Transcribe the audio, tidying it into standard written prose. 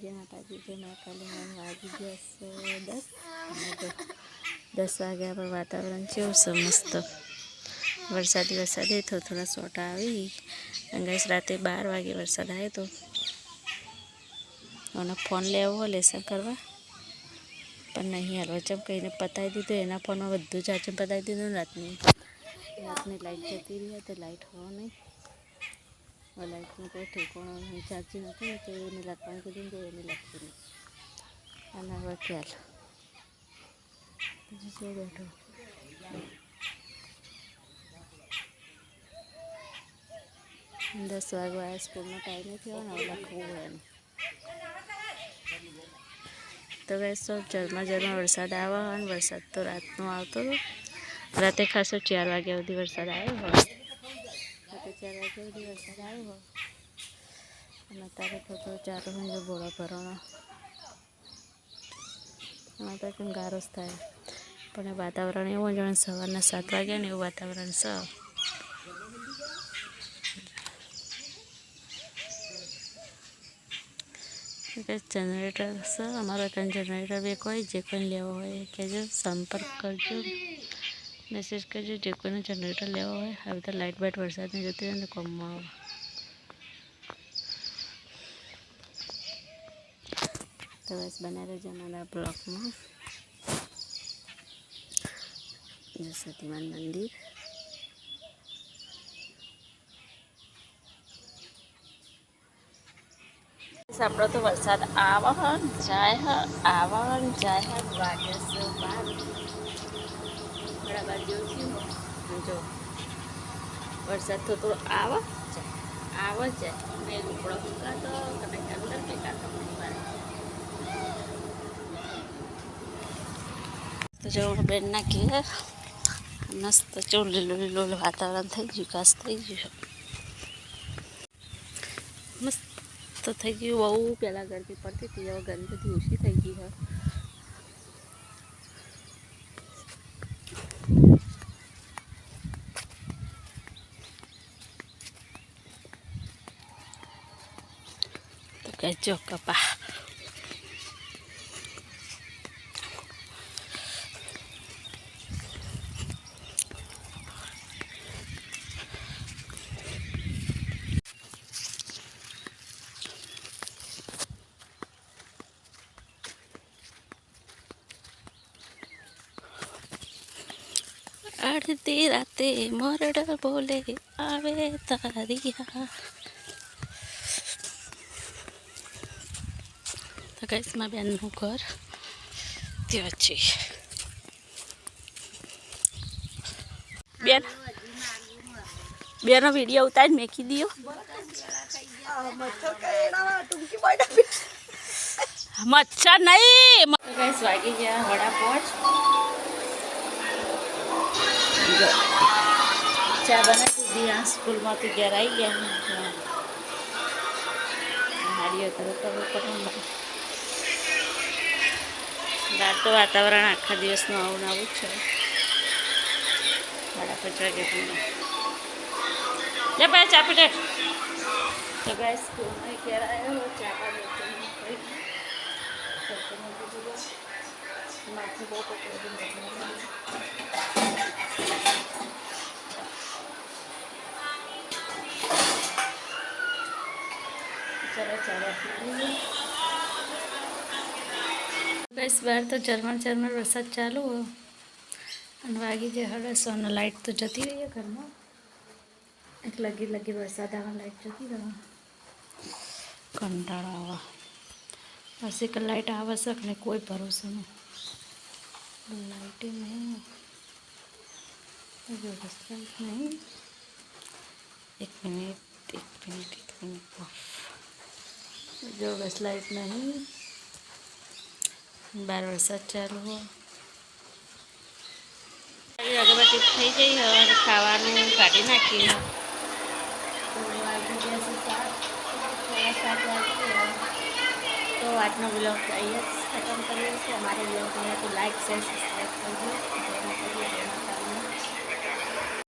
जय माताजी जय महाकाली वागी गया 10 वाग्या पर वातावरण केवुं છે મસ્ત वरसादी थोड़ा सोटा आई गैस राते 12 वागे वरसाद आए तो उन्हें फोन लेवो लेसन करवा पर नहीं हाल चम कहीं पताई दीधु एना फोन में बधु चार्ज पताई दीधु रातनी लाइट जती रही तो लाइट हो नहीं और लाइट में कोई ठेकोणो नहीं चार्जिंग होती तो ये लखवा कीधु तो ये लखी नहीं अने हवे ख्याल जो बैठो 10 वागे आया स्कूल में टाइम थी हवे लखवू है तो वैसे झरमर वरसाद आवा वरसाद तो रात आवतो राते खासो 4 वाग्या सुधी वरसाद आयो हो राते 4 वाग्या सुधी वरसाद आयो हो अने अत्यारे तो चालू जो बोळा भरणो तो केम गारोज थाय पण वातावरण एवुं जाणे सवाરના 7 वाग्या ने एवुं वातावरण छ जनरेटर से अमरा कहीं जनरेटर भी कोई जो कोई लेवो हो कहजो संपर्क करजो मैसेज करजो जो कोई जनरेटर लेवो हो हवे तो लाइट बाइट वरसाद नहीं जती रहे कम में आवे तो बस बना रहे हमारा ब्लॉक में जो सतीमान मंदिर आपड़ो तो वरसाद आवहन जाए आवहन जाए वागे से 12 बड़ा बाजू जो वरसाद तो थोड़ा आव जाए मैं लुकड़ो फूका तो कभी अंदर फेंका तो नहीं बार तो जो बेन ना घेर मस्त जो लीलो लीलो वातावरण थी गयु घास थी गयु मस्त तो थी गयु बहु पहला गर्मी पड़ती थी हवे गर्मी बधी ओછી थी गई है तो कहजो कपा आड़ती राते मोरड बोले आवे तारिया तो गाइस मां बेन नु घर त्यो छे बेन बेनो वीडियो उतार मेकी दियो मच्छर नहीं तो गाइस वागी गया वड़ा पोच चा बना दी यहाँ स्कूल में तो घर आई गया हाड़ियों रात तो वातावरण आखा दिवस आવું આવું છે બડા પચવા કે ले भाई चा पीटे तो गाइस स्कूल में घर आया वो चा का लेते हैं कोई करते हैं तो माथे बहुत चलो चलो बस बार तो झरमर वरसाद चालू हो वागी जे हड़े सोना लाइट तो जती रही है घर में एक लगी वरसाद आवा लाइट जती रहा कंटाळा आवा ऐसे का लाइट आवा सकने कोई भरोसा नहीं लाइट नहीं व्यवस्था नहीं एक मिनट जो बस लाइट नहीं 12 वरसाद चालू हो अगरबत्ती थी गई है और खावानू काढ़ी नाखी तो आज ब्लॉग खत्म करिए हमारे ब्लॉग में तो लाइक शेयर सब्सक्राइब कर दो।